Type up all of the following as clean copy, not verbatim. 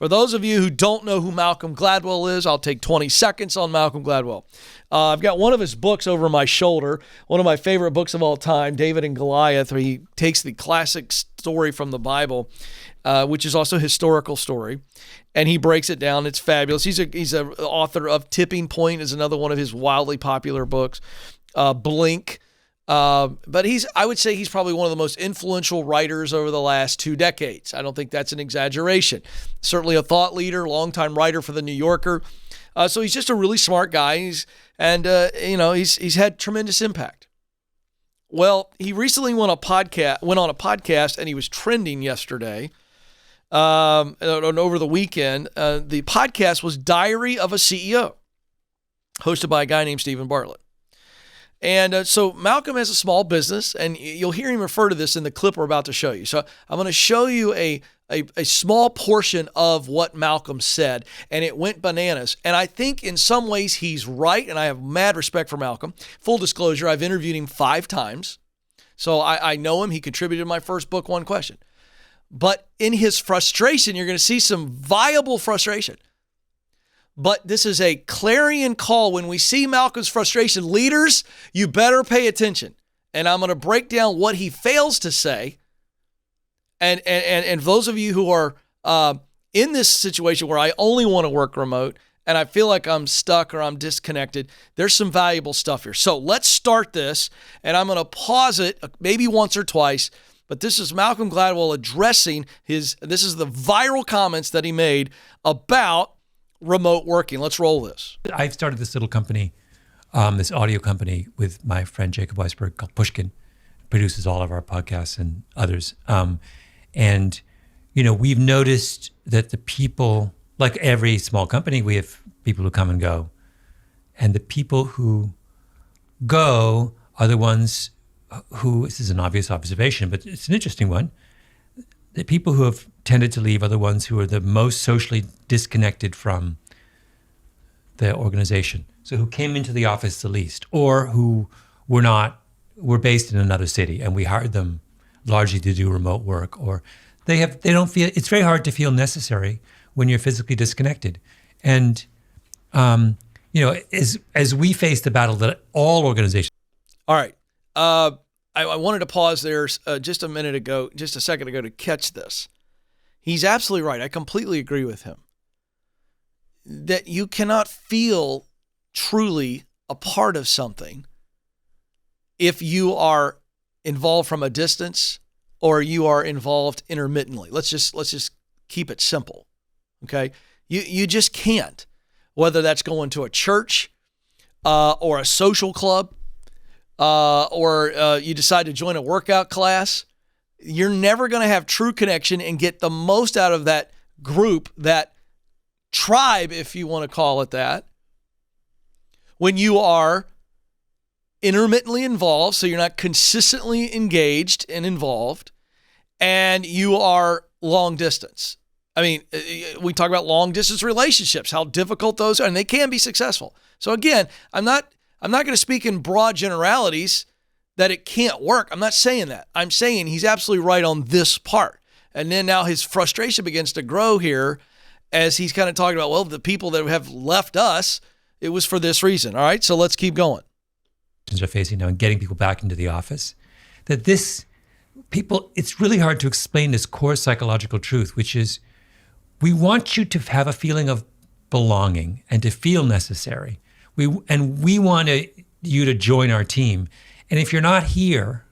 For those of you who don't know who Malcolm Gladwell is, I'll take 20 seconds on Malcolm Gladwell. I've got one of his books over my shoulder, one of my favorite books of all time, David and Goliath, where he takes the classic story from the Bible, which is also a historical story, and he breaks it down. It's fabulous. He's a author of Tipping Point, is another one of his wildly popular books. Blink. But I would say he's probably one of the most influential writers over the last 2 decades. I don't think that's an exaggeration. Certainly a thought leader, longtime writer for the New Yorker. So he's just a really smart guy. He's had tremendous impact. Well, he recently went on a podcast, and he was trending yesterday. Over the weekend, the podcast was Diary of a CEO, hosted by a guy named Stephen Bartlett. And so Malcolm has a small business, and you'll hear him refer to this in the clip we're about to show you. So I'm going to show you a small portion of what Malcolm said, and it went bananas. And I think in some ways he's right, and I have mad respect for Malcolm. Full disclosure, I've interviewed him 5 times. So I know him. He contributed to my first book, One Question. But in his frustration, you're going to see some viable frustration. But this is a clarion call. When we see Malcolm's frustration, leaders, you better pay attention. And I'm going to break down what he fails to say. And those of you who are in this situation where I only want to work remote and I feel like I'm stuck or I'm disconnected, there's some valuable stuff here. So let's start this, and I'm going to pause it maybe once or twice. But this is Malcolm Gladwell addressing this is the viral comments that he made about remote working. Let's roll this. I've started this little company, this audio company with my friend Jacob Weisberg called Pushkin, produces all of our podcasts and others. And, we've noticed that the people, like every small company, we have people who come and go. And the people who go are the ones who, this is an obvious observation, but it's an interesting one. The people who have tended to leave are the ones who are the most socially disconnected from the organization. So who came into the office the least, or who were based in another city and we hired them largely to do remote work, or they don't feel, it's very hard to feel necessary when you're physically disconnected. And, as we face the battle that all organizations. All right. I wanted to pause there just a second ago to catch this. He's absolutely right. I completely agree with him that you cannot feel truly a part of something if you are involved from a distance or you are involved intermittently. Let's just keep it simple. Okay. You just can't, whether that's going to a church, or a social club, or you decide to join a workout class. You're never going to have true connection and get the most out of that group, that tribe, if you want to call it that, when you are intermittently involved, so you're not consistently engaged and involved, and you are long distance. I mean, we talk about long distance relationships, how difficult those are, and they can be successful. So again, I'm not going to speak in broad generalities that it can't work. I'm not saying that. I'm saying he's absolutely right on this part. And then now his frustration begins to grow here as he's kind of talking about, well, the people that have left us, it was for this reason. All right, so let's keep going. Are facing now and getting people back into the office, it's really hard to explain this core psychological truth, which is we want you to have a feeling of belonging and to feel necessary. We want you to join our team. And if you're not here,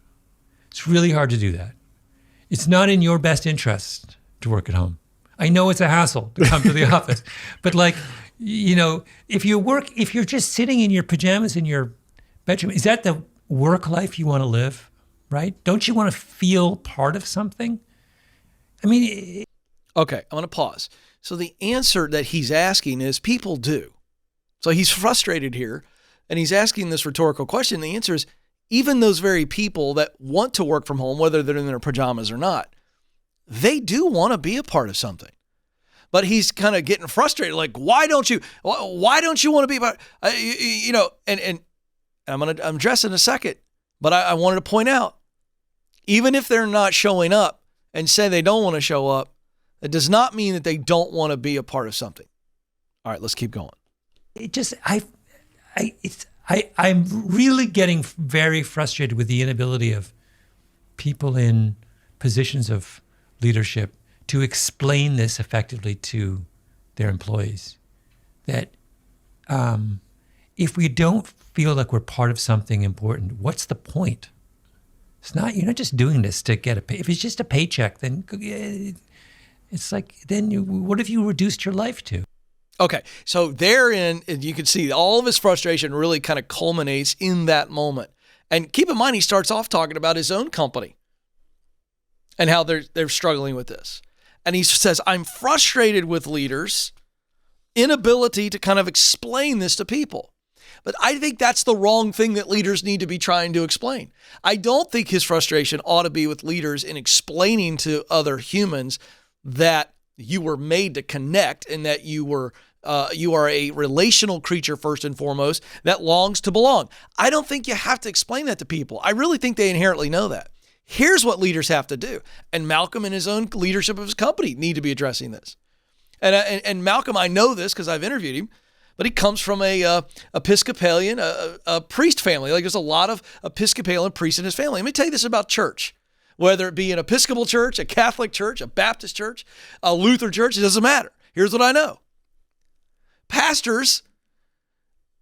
it's really hard to do that. It's not in your best interest to work at home. I know it's a hassle to come to the office, but if you're just sitting in your pajamas in your bedroom, is that the work life you want to live, right? Don't you want to feel part of something? I mean... Okay, I'm going to pause. So the answer that he's asking is people do. So he's frustrated here, and he's asking this rhetorical question. The answer is even those very people that want to work from home, whether they're in their pajamas or not, they do want to be a part of something. But he's kind of getting frustrated. Like, why don't you want to be a part? And I'm going to address it in a second. But I wanted to point out, even if they're not showing up and say they don't want to show up, It does not mean that they don't want to be a part of something. All right, let's keep going. I'm really getting very frustrated with the inability of people in positions of leadership to explain this effectively to their employees. That if we don't feel like we're part of something important, what's the point? You're not just doing this to get a pay. If it's just a paycheck, then it's like, what have you reduced your life to? Okay, so therein, you can see all of his frustration really kind of culminates in that moment. And keep in mind, he starts off talking about his own company and how they're struggling with this. And he says, I'm frustrated with leaders' inability to kind of explain this to people. But I think that's the wrong thing that leaders need to be trying to explain. I don't think his frustration ought to be with leaders in explaining to other humans that you were made to connect and that you are a relational creature first and foremost that longs to belong. I don't think you have to explain that to people. I really think they inherently know that. Here's what leaders have to do. And Malcolm in his own leadership of his company need to be addressing this. And Malcolm, I know this because I've interviewed him, but he comes from a Episcopalian, a priest family. Like there's a lot of Episcopalian priests in his family. Let me tell you this about church. Whether it be an Episcopal church, a Catholic church, a Baptist church, a Lutheran church, it doesn't matter. Here's what I know. Pastors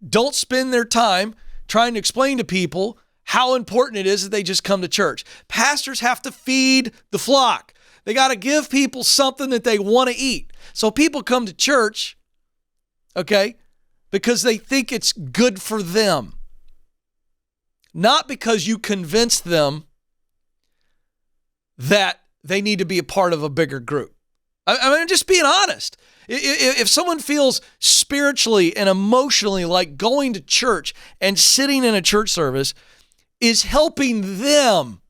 don't spend their time trying to explain to people how important it is that they just come to church. Pastors have to feed the flock. They got to give people something that they want to eat. So people come to church, okay, because they think it's good for them. Not because you convinced them that they need to be a part of a bigger group. I mean, I'm just being honest. If someone feels spiritually and emotionally like going to church and sitting in a church service is helping them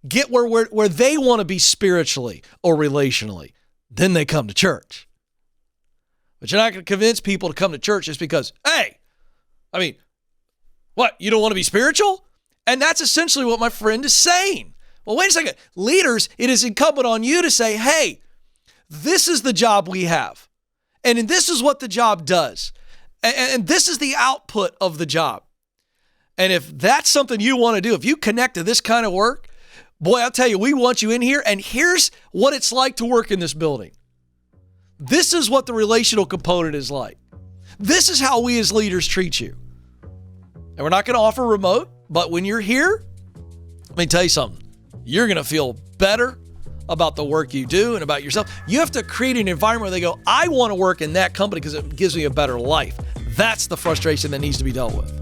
get where they want to be spiritually or relationally, then they come to church. But you're not going to convince people to come to church just because, hey, I mean, what, you don't want to be spiritual? And that's essentially what my friend is saying. Well, wait a second. Leaders, it is incumbent on you to say, hey, this is the job we have. And this is what the job does. And this is the output of the job. And if that's something you want to do, if you connect to this kind of work, boy, I'll tell you, we want you in here. And here's what it's like to work in this building. This is what the relational component is like. This is how we as leaders treat you. And we're not going to offer remote, but when you're here, let me tell you something. You're going to feel better about the work you do and about yourself. You have to create an environment where they go, I want to work in that company because it gives me a better life. That's the frustration that needs to be dealt with.